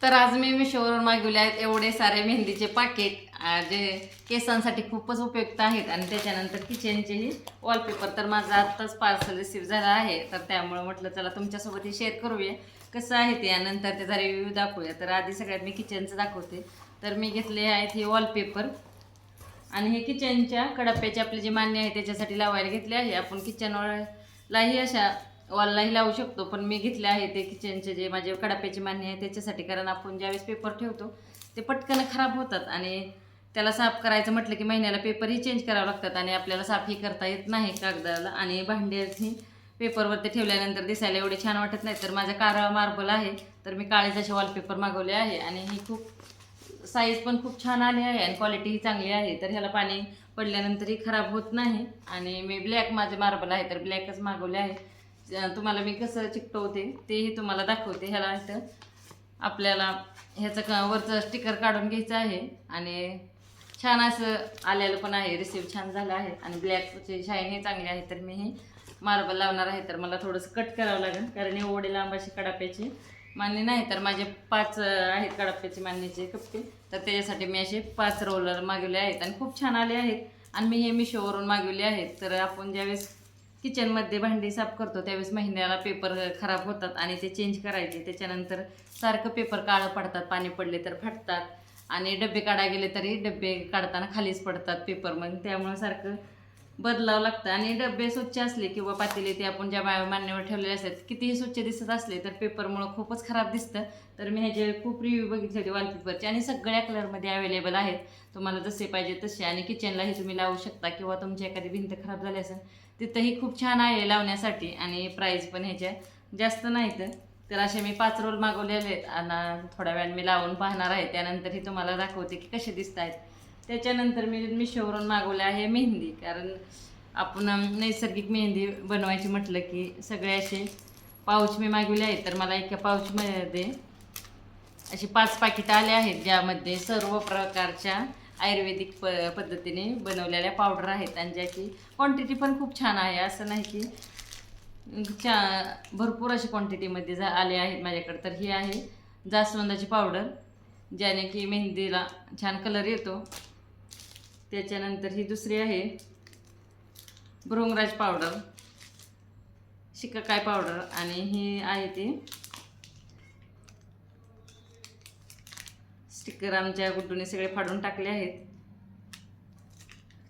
तर आज मी मिशोवरून मागवले आहेत एवढे सारे मेहंदीचे पाकिट जे केसांसाठी खूपच उपयुक्त आहेत आणि त्याच्यानंतर किचनचेही वॉलपेपर. तर माझं आत्ताच पार्सल रिसीव्ह झालं आहे, तर त्यामुळे म्हटलं चला तुमच्यासोबत शेअर करूया कसं आहे ते, यानंतर त्याचा रिव्ह्यू दाखवूया. तर आधी सगळ्यात मी किचनचं दाखवते. तर मी घेतले आहेत हे वॉलपेपर आणि हे किचनच्या कडाप्याचे आपले जे मान्य आहे त्याच्यासाठी लावायला घेतले आहे. आपण किचनलाही अशा वॉललाही लावू शकतो, पण मी घेतले आहे ते किचनचे जे माझे कडाप्याचे मान्य आहे त्याच्यासाठी. कारण आपण ज्यावेळेस पेपर ठेवतो ते पटकन खराब होतात आणि त्याला साफ करायचं म्हटलं की महिन्याला पेपरही चेंज करावं लागतात आणि आपल्याला साफही करता येत नाही कागदाला. आणि भांड्याही पेपरवरती ठेवल्यानंतर दिसायला एवढे छान वाटत नाही. तर माझा काळा मार्बल आहे, तर मी काळेच असे वॉलपेपर मागवले आहे आणि ही खूप साईज पण खूप छान आली आहे आणि क्वालिटीही चांगली आहे. तर ह्याला पाणी पडल्यानंतरही खराब होत नाही. आणि मी ब्लॅक माझे मार्बल आहे तर ब्लॅकच मागवले आहे. तुम्हाला मी कसं चिकटवते तेही तुम्हाला दाखवते. ह्याला इथं आपल्याला ह्याचं वरचं स्टिकर काढून घ्यायचं आहे आणि छान असं आलेलं पण आहे, रिसीव्ह छान झालं आहे आणि ब्लॅकचे शाईन हे चांगले आहे. तर मी हे मार्बल लावणार आहे, तर मला थोडंसं कट करावं लागेल कारण एवढे लांब असे कडाप्याचे मान्य नाही. तर माझे 5 आहेत कडाप्याचे मान्यचे कप्पे, तर त्याच्यासाठी मी असे 5 रोलर मागवले आहेत आणि खूप छान आले आहेत. आणि मी हे मिशोवरून मागवले आहेत. तर आपण ज्यावेळेस किचनमध्ये भांडी साफ करतो त्यावेळेस महिन्याला पेपर खराब होतात आणि ते चेंज करायचे. त्याच्यानंतर सारखं पेपर काळं पडतात, पाणी पडले तर फाटतात आणि डबे काढा गेले तरी डबे काढताना खालीच पडतात पेपर. मग त्यामुळे सारखं बदलावं लागतं. आणि डबे स्वच्छ असले किंवा पातेले ते आपण ज्या मान्यवर ठेवलेले असतात कितीही स्वच्छ दिसत असले तर पेपरमुळं खूपच खराब दिसतं. तर मी ह्याचे खूप रिव्ह्यू बघितले होते वॉलपेपरचे आणि सगळ्या कलरमध्ये अवेलेबल आहेत, तुम्हाला जसे पाहिजे तसे. आणि किचनलाही तुम्ही लावू शकता किंवा तुमची एखादी भिंत खराब झाली असेल तिथंही खूप छान आहे लावण्यासाठी. आणि प्राईस पण ह्याच्या जास्त नाहीत. तर असे मी 5 रोल मागवलेले आहेत आणि थोड्या वेळाने मी लावून पाहणार आहे, त्यानंतरही तुम्हाला दाखवते की कसे दिसत आहेत. त्याच्यानंतर मी मिशोवरून मागवले आहे मेहंदी. कारण आपण नैसर्गिक मेहंदी बनवायची म्हटलं की सगळे असे पाऊच मी मागवले आहेत. तर मला एका पाऊचमध्ये अशी 5 पाकिटं आले आहेत, ज्यामध्ये सर्व प्रकारच्या आयुर्वेदिक पद्धतीने बनवलेल्या पावडर आहेत आणि ज्याची क्वांटिटी पण खूप छान आहे. असं नाही की भरपूर अशी क्वांटिटीमध्ये आले आहेत माझ्याकडे. तर ही आहे जास्वंदाची पावडर, ज्याने की मेहंदीला छान कलर येतो. त्याच्यानंतर ही दुसरी आहे भृंगराज पावडर, शिकाकाय पावडर. आणि ही आहे ती स्टिकर आमच्या गुड्डूने सगळे फाडून टाकले आहेत,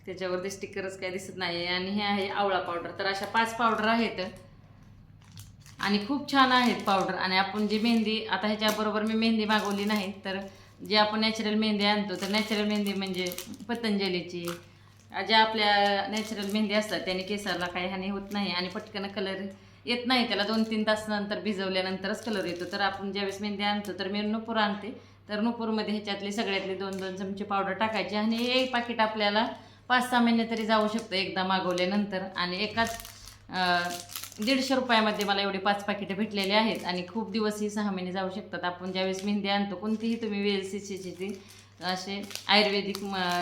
त्याच्यावरती स्टिकरच काय दिसत नाही. आणि हे आहे आवळा पावडर. तर अशा 5 पावडर आहेत आणि खूप छान आहेत पावडर. आणि आपण जी मेहंदी आता ह्याच्याबरोबर मी मेहंदी मागवली नाही, तर जे आपण नॅचरल मेहंदी आणतो तर नॅचरल मेहंदी म्हणजे पतंजलीची ज्या आपल्या नॅचरल मेहंदी असतात त्याने केसाला काही हानी होत नाही आणि पटकन कलर येत नाही. त्याला 2-3 तासानंतर भिजवल्यानंतरच कलर येतो. तर आपण ज्यावेळेस मेहंदी आणतो तर मी नुपूर आणते, तर नुपूरमध्ये ह्याच्यातली सगळ्यातले 2-2 चमचे पावडर टाकायचे आणि एक पाकिट आपल्याला 5-6 महिने तरी जाऊ शकतं एकदा मागवल्यानंतर. आणि एकाच 150 रुपयामध्ये मला एवढे 5 पाकिटं भेटलेले आहेत आणि खूप दिवसही 6 महिने जाऊ शकतात. आपण ज्यावेळेस मेहंदी आणतो कोणतीही तुम्ही वेलसीची असे आयुर्वेदिक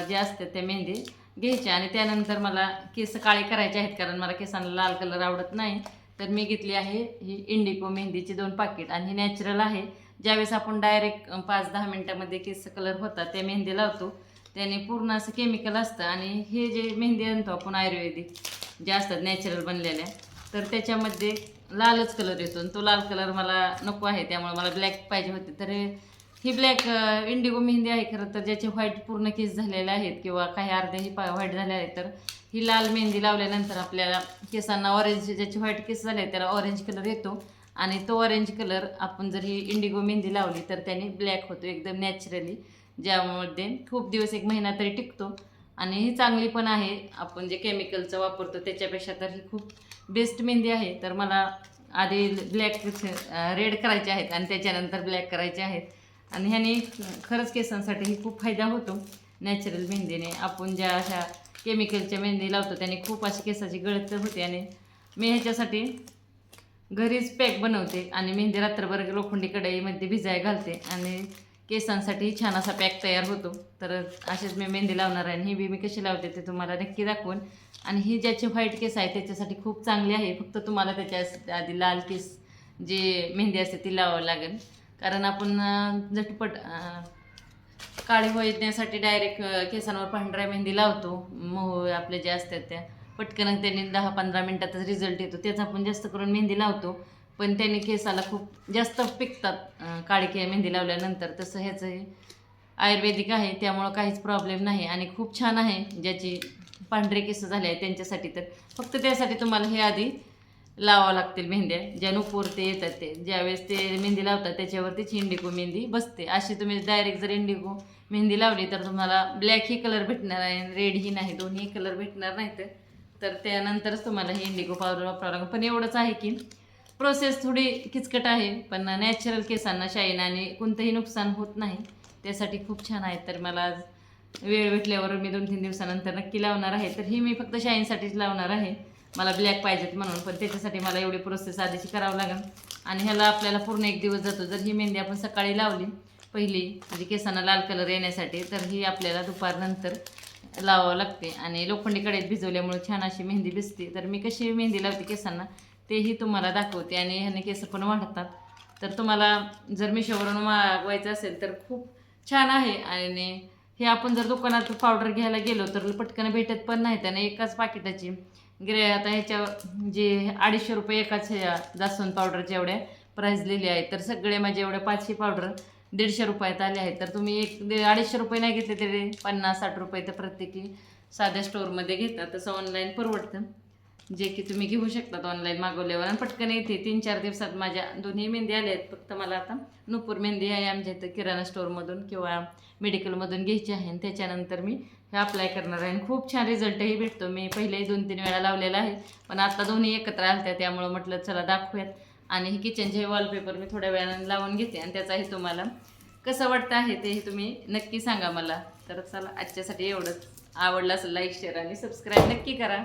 जे असतात त्या मेहंदी घ्यायच्या. आणि त्यानंतर मला केस काळे करायचे आहेत कारण मला केसांना लाल कलर आवडत नाही. तर मी घेतली आहे ही इंडिको मेहंदीची 2 पाकिट आणि ही नॅचरल आहे. ज्यावेळेस आपण डायरेक्ट 5-10 मिनटामध्ये केस कलर होतात त्या मेहंदी लावतो त्याने पूर्ण असं केमिकल असतं. आणि हे जे मेहंदी आणतो आपण आयुर्वेदिक जे असतात नॅचरल बनलेल्या, तर त्याच्यामध्ये लालच कलर येतो आणि तो लाल कलर मला नको आहे, त्यामुळे मला ब्लॅक पाहिजे होते. तर ही ब्लॅक इंडिगो मेहंदी आहे खरं तर, ज्याचे व्हाईट पूर्ण केस झालेले आहेत किंवा काही अर्धेही व्हाईट झाले आहेत. तर ही लाल मेहंदी लावल्यानंतर आपल्याला केसांना ऑरेंज, ज्याचे व्हाईट केस झाले त्याला ऑरेंज कलर येतो आणि तो ऑरेंज कलर आपण जर ही इंडिगो मेहंदी लावली तर त्याने ब्लॅक होतो एकदम नॅचरली, ज्यामध्ये खूप दिवस 1 महिना तरी टिकतो. आणि ही चांगली पण आहे, आपण जे केमिकलचं वापरतो त्याच्यापेक्षा तर ही खूप बेस्ट मेहंदी आहे. तर मला आधी ब्लॅक रेड करायचे आहेत आणि त्याच्यानंतर ब्लॅक करायचे आहेत. आणि ह्याने खरंच केसांसाठी खूप फायदा होतो नॅचरल मेहंदीने. आपण ज्या अशा केमिकलच्या मेहंदी लावतो त्याने खूप अशी केसाची गळत होते. आणि मी ह्याच्यासाठी घरीच पॅक बनवते आणि मेहंदी रात्रभर लोखंडी कढईमध्ये भिजाय घालते आणि केसांसाठी छान असा पॅक तयार होतो. तर असेच मी मेहंदी लावणार आहे आणि ही बी मी कशी लावते ते तुम्हाला नक्की दाखवून. आणि ही ज्याचे व्हाईट केस आहे त्याच्यासाठी खूप चांगली आहे. फक्त तुम्हाला त्याच्या आधी लाल केस जी मेहंदी असते ती लावावं लागेल, कारण आपण झटपट काळी होण्यासाठी डायरेक्ट केसांवर पांढऱ्या मेहंदी लावतो. मोह आपले जे असतात त्या पटकन त्यांनी 10-15 मिनटातच रिझल्ट येतो. त्याचा आपण जास्त करून मेहंदी लावतो, पण त्याने केसाला खूप जास्त पिकतात काळी मेहंदी लावल्यानंतर. तसं ह्याचं हे आयुर्वेदिक आहे, त्यामुळं काहीच प्रॉब्लेम नाही आणि खूप छान आहे. ज्याची पांढरे केस झाले आहेत त्यांच्यासाठी तर फक्त त्यासाठी तुम्हाला हे आधी लावावं लागतील मेहंद्या. ज्या नुपूर ते येतात ते ज्यावेळेस ते मेहंदी लावतात त्याच्यावरतीच इंडिगो मेहंदी बसते. अशी तुम्ही डायरेक्ट जर इंडिगो मेहंदी लावली तर तुम्हाला ब्लॅक ही कलर भेटणार आहे, रेड ही नाही, दोन्ही कलर भेटणार नाहीत. तर त्यानंतरच तुम्हाला हे इंडिगो पावडर वापरावं लागेल. पण एवढंच आहे की प्रोसेस थोडी किचकट आहे, पण नॅचरल केसांना शाईन आणि कोणतंही नुकसान होत नाही. त्यासाठी खूप छान आहे. तर मला आज वेळ भेटल्यावर मी 2-3 दिवसानंतर नक्की लावणार आहे. तर ही मी फक्त शाईनसाठीच लावणार आहे. मला ब्लॅक पाहिजेत म्हणून, पण त्याच्यासाठी मला एवढी प्रोसेस आधीची करावं लागेल आणि ह्याला आपल्याला पूर्ण 1 दिवस जातो. जर ही मेहंदी आपण सकाळी लावली पहिली म्हणजे केसांना लाल कलर येण्यासाठी, तर ही आपल्याला दुपारनंतर लावावं लागते आणि लोखंडी कढईत भिजवल्यामुळे छान अशी मेहंदी भिजते. तर मी कशी मेहंदी लावते केसांना तेही तुम्हाला दाखवते आणि ह्याने केस पण वाढतात. तर तुम्हाला जर मिशोवरून मागवायचं असेल तर खूप छान आहे. आणि हे आपण जर दुकानात पावडर घ्यायला गेलो तर पटकन भेटत पण नाही. त्याने एकाच पाकिटाची आता ह्याच्या जे 250 रुपये एकाच ह्या जास्वंद पावडरच्या एवढ्या प्राईस लिहिली आहे. तर सगळे माझे एवढ्या 5 पावडर 150 रुपयात आले आहेत. तर तुम्ही 250 रुपये नाही घेतले तरी 50-60 रुपये तर प्रत्येकी साध्या स्टोअरमध्ये घेतात. तसं ऑनलाईन परवडतं, जे की तुम्ही घेऊ शकतात ऑनलाईन मागवल्यावर आणि पटकन येते. 3-4 दिवसात माझ्या दोन्ही मेहंदी आल्या आहेत. फक्त मला आता नुपूर मेहंदी आहे आमच्या इथं किराणा स्टोअरमधून किंवा मेडिकलमधून घ्यायची आहे आणि त्याच्यानंतर मी हे अप्लाय करणार आहे. आणि खूप छान रिझल्टही भेटतो. मी पहिलेही 2-3 वेळा लावलेला आहे, पण आता दोन्ही एकत्र आल्या त्यामुळं म्हटलं चला दाखवूयात. आणि हे किचनचे वॉलपेपर मी थोड्या वेळाने लावून घेते आणि त्याचाही तुम्हाला कसं वाटतं आहे तेही तुम्ही नक्की सांगा मला. तर चला आजच्यासाठी एवढंच. आवडलं असेल लाईक, शेअर आणि सबस्क्राईब नक्की करा.